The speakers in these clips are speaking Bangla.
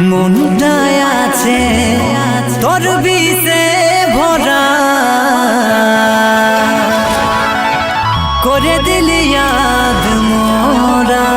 মনটায় আছে তোর বিষে ভরা করে দিলি ইয়াদ মোরা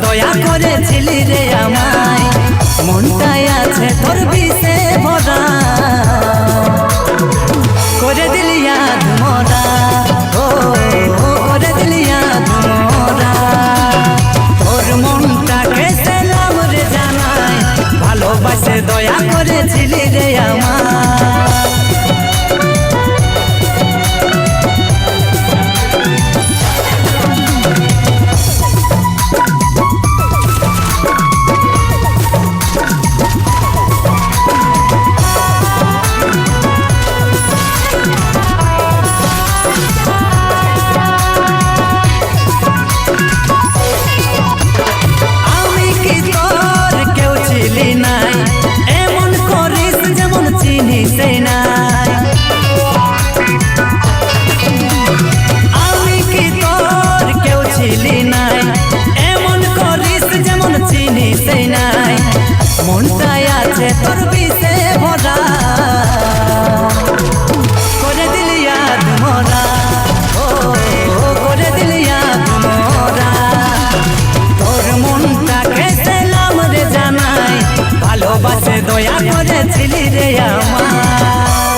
দয়া করেছিলি রে আমায় মনটায় আছে তোর বিষে ভরা করে দিলি ইয়াদ মোরা ও করে দিলি ইয়াদ মোরা তোর মনটাকে সেলাম রে জানাই ভালোবাসে দয়া করেছিলি রে আমায় মনটায় আছে তোর বিষে ভরা করে দিলি ইয়াদ মোরা ও করে দিলি ইয়াদ মোরা তোর মনটাকে সেলাম রে জানাই ভালোবাসে দয়া করেছিলি রে আমায়